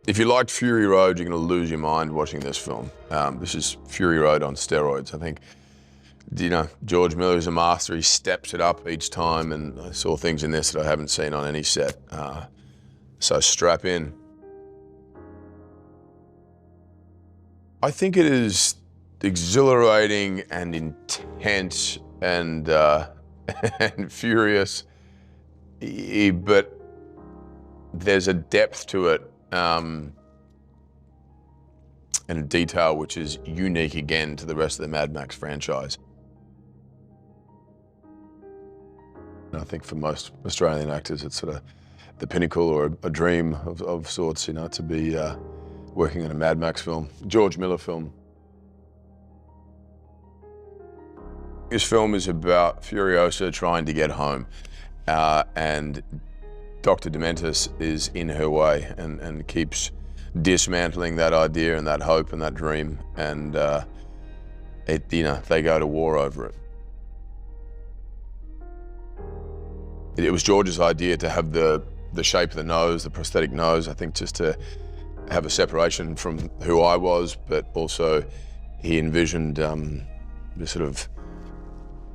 If you liked Fury Road, you're going to lose your mind watching this film. This is Fury Road on steroids. I think, you know, George Miller's a master. He steps it up each time, and I saw things in this that I haven't seen on any set. So strap in. I think it is exhilarating and intense and, and furious, but there's a depth to it. And a detail which is unique again to the rest of the Mad Max franchise. And I think for most Australian actors, it's sort of the pinnacle or a dream of sorts, you know, to be working on a Mad Max film, George Miller film. This film is about Furiosa trying to get home, and Dr. Dementis is in her way and keeps dismantling that idea and that hope and that dream, and you know, they go to war over it. It was George's idea to have the shape of the nose, the prosthetic nose, I think, just to have a separation from who I was, but also he envisioned the sort of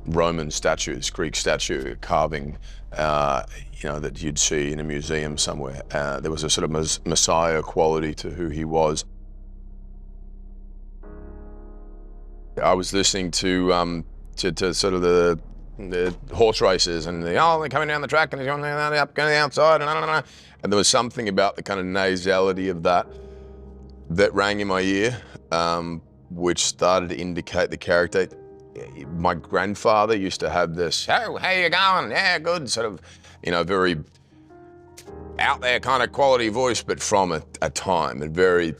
Roman statues, Greek statue carving, you know, that you'd see in a museum somewhere. There was a sort of messiah quality to who he was. I was listening to sort of the horse races and they're coming down the track and they're going up, going outside, and there was something about the kind of nasality of that rang in my ear, which started to indicate the character. My grandfather used to have this, "Oh, how you going? Yeah, good," sort of, you know, very out there kind of quality voice, but from a time, a very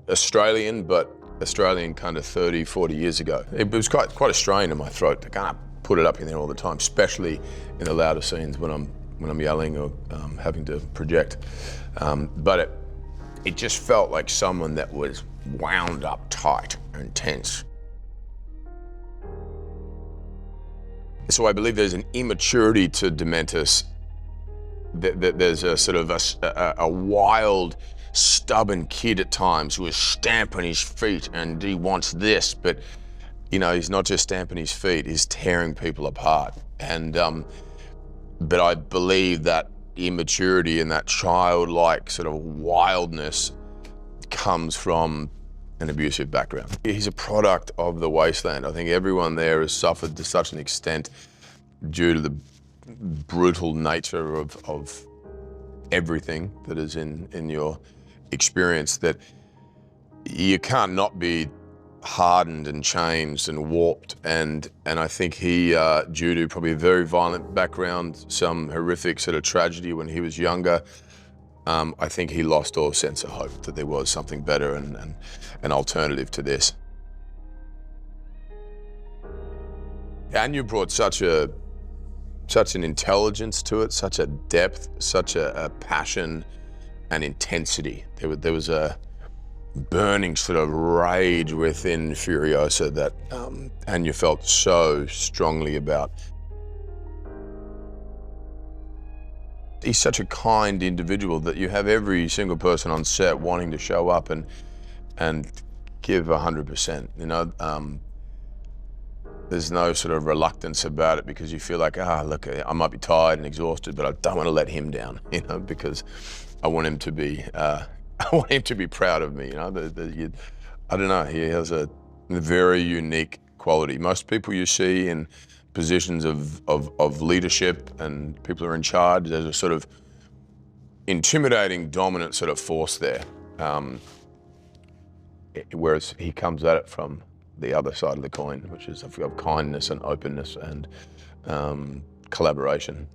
Australian, but Australian kind of 30, 40 years ago. It was quite a strain in my throat to kind of put it up in there all the time, especially in the louder scenes when I'm yelling or having to project. But it just felt like someone that was wound up tight and tense. So I believe there's an immaturity to Dementis, that there's a sort of a wild, stubborn kid at times who is stamping his feet and he wants this, but you know, he's not just stamping his feet, he's tearing people apart. And but I believe that immaturity and that childlike sort of wildness comes from an abusive background. He's a product of the wasteland. I think everyone there has suffered to such an extent due to the brutal nature of everything that is in your experience, that you can't not be hardened and changed and warped. And I think he, due to probably a very violent background, some horrific sort of tragedy when he was younger, I think he lost all sense of hope that there was something better and an alternative to this. And you brought such an intelligence to it, such a depth, such a passion and intensity. There was a burning sort of rage within Furiosa that and you felt so strongly about. He's such a kind individual that you have every single person on set wanting to show up and give 100%. You know, there's no sort of reluctance about it because you feel like, look, I might be tired and exhausted, but I don't want to let him down. You know, because I want him to be, I want him to be proud of me. You know, I don't know. He has a very unique quality. Most people you see in positions of leadership and people who are in charge, there's a sort of intimidating, dominant sort of force there. Whereas he comes at it from the other side of the coin, which is of kindness and openness and collaboration.